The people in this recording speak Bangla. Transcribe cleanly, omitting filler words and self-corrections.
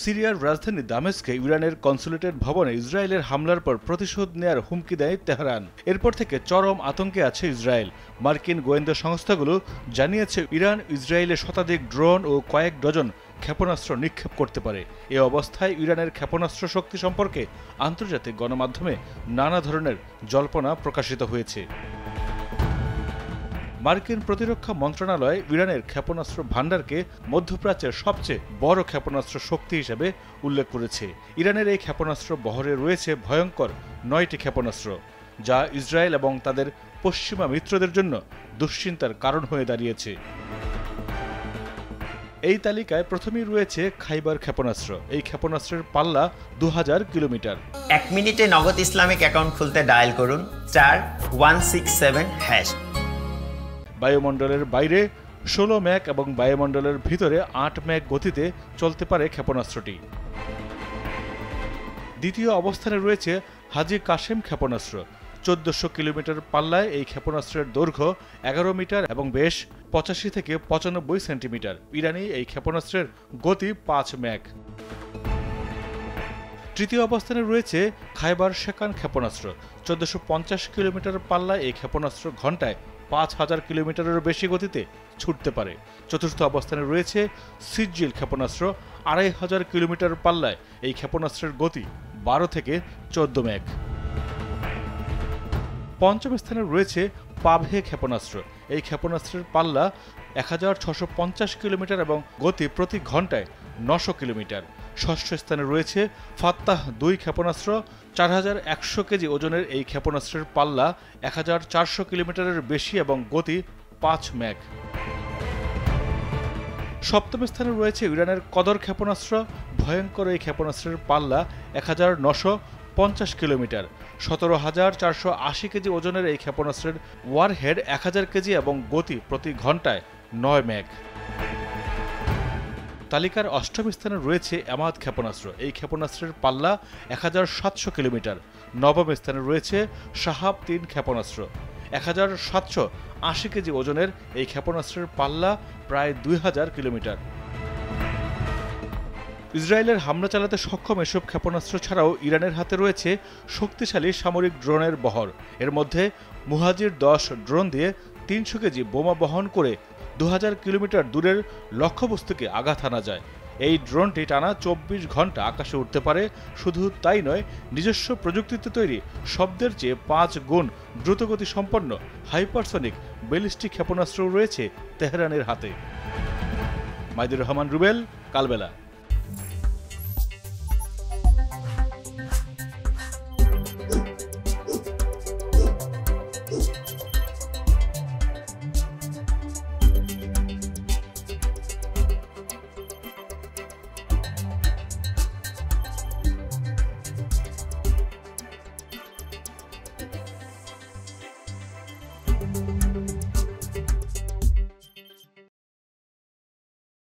সিরিয়ার রাজধানী দামেস্কে ইরানের কনসুলেটের ভবনে ইসরায়েলের হামলার পর প্রতিশোধ নেয়ার হুমকি দেয় তেহরান। এরপর থেকে চরম আতঙ্কে আছে ইসরায়েল। মার্কিন গোয়েন্দা সংস্থাগুলো জানিয়েছে ইরান ইসরায়েলে শতাধিক ড্রোন ও কয়েক ডজন ক্ষেপণাস্ত্র নিক্ষেপ করতে পারে। এ অবস্থায় ইরানের ক্ষেপণাস্ত্র শক্তি সম্পর্কে আন্তর্জাতিক গণমাধ্যমে নানা ধরনের জল্পনা প্রকাশিত হয়েছে। মার্কিন প্রতিরক্ষা মন্ত্রণালয় ইরানের ক্ষেপণাস্ত্র ভান্ডারকে মধ্যপ্রাচ্যের সবচেয়ে বড় ক্ষেপণাস্ত্র শক্তি হিসেবে উল্লেখ করেছে। ইরানের এই ক্ষেপণাস্ত্র বহরে রয়েছে ভয়ঙ্কর 9টি ক্ষেপণাস্ত্র, যা ইসরায়েল এবং তাদের পশ্চিমা মিত্রদের জন্য দুশ্চিন্তার কারণ হয়ে দাঁড়িয়েছে। এই তালিকায় প্রথমেই রয়েছে খাইবার ক্ষেপণাস্ত্র। এই ক্ষেপণাস্ত্রের পাল্লা 2000 কিলোমিটার। 1 মিনিটে নগদ ইসলামিক অ্যাকাউন্ট খুলতে ডায়াল করুন *167#। বায়ুমণ্ডলের বাইরে 16 ম্যাক এবং বায়ুমণ্ডলের ভিতরে 8 ম্যাক গতিতে চলতে পারে ক্ষেপণাস্ত্রটি। দ্বিতীয় অবস্থানে রয়েছে হাজি কাশেম ক্ষেপণাস্ত্র। 1400 কিলোমিটার পাল্লায় এই ক্ষেপণাস্ত্রের দৈর্ঘ্য 11 মিটার এবং বেশ 85 থেকে 95 সেন্টিমিটার। ইরানি এই ক্ষেপণাস্ত্রের গতি 5 ম্যাক। তৃতীয় অবস্থানে রয়েছে খাইবার শেকান ক্ষেপণাস্ত্র। 1450 কিলোমিটার পাল্লায় এই ক্ষেপণাস্ত্র ঘন্টায় 5000 কিলোমিটারেরও বেশি গতিতে ছুটতে পারে। চতুর্থ অবস্থানে রয়েছে সিজিল ক্ষেপণাস্ত্র। 2500 কিলোমিটার পাল্লায় এই ক্ষেপণাস্ত্রের গতি 12 থেকে 14 ম্যাক। পঞ্চম স্থানে রয়েছে পাভে ক্ষেপণাস্ত্র। এই ক্ষেপণাস্ত্রের পাল্লা 1650 কিলোমিটার এবং গতি প্রতি ঘন্টায় 900 কিলোমিটার। ষষ্ঠ স্থানে রয়েছে ফাত্তাহ 2 ক্ষেপণাস্ত্র। 4100 কেজি ওজনের এই ক্ষেপণাস্ত্রের পাল্লা 1400 কিলোমিটারের বেশি এবং গতি 5 ম্যাক। সপ্তম স্থানে রয়েছে ইরানের কদর ক্ষেপণাস্ত্র। ভয়ঙ্কর এই ক্ষেপণাস্ত্রের পাল্লা 1950 কিলোমিটার। 17480 কেজি ওজনের এই ক্ষেপণাস্ত্রের ওয়ারহেড 1000 কেজি এবং গতি প্রতি ঘন্টায় 9 ম্যাক। তালিকার অষ্টম স্থানে রয়েছে এমাদ ক্ষেপণাস্ত্র। এই ক্ষেপণাস্ত্রের পাল্লা 1700 কিলোমিটার। নবম স্থানে রয়েছে শাহাব 3 ক্ষেপণাস্ত্র। 1780 কেজি ওজনের এই ক্ষেপণাস্ত্রের পাল্লা প্রায় 2000 কিলোমিটার। ইসরায়েলের হামলা চালাতে সক্ষম এসব ক্ষেপণাস্ত্র ছাড়াও ইরানের হাতে রয়েছে শক্তিশালী সামরিক ড্রোনের বহর। এর মধ্যে মুহাজির 10 ড্রোন দিয়ে 300 কেজি বোমা বহন করে 2000 কিলোমিটার দূরের লক্ষ্যবস্তুকে আঘাত হানা যায়। এই ড্রোনটি টানা 24 ঘন্টা আকাশে উঠতে পারে। শুধু তাই নয়, নিজস্ব প্রযুক্তিতে তৈরি শব্দের চেয়ে 5 গুণ দ্রুতগতি সম্পন্ন হাইপারসনিক ব্যালিস্টিক ক্ষেপণাস্ত্রও রয়েছে তেহরানের হাতে। মাইদুর রহমান রুবেল, কালবেলা।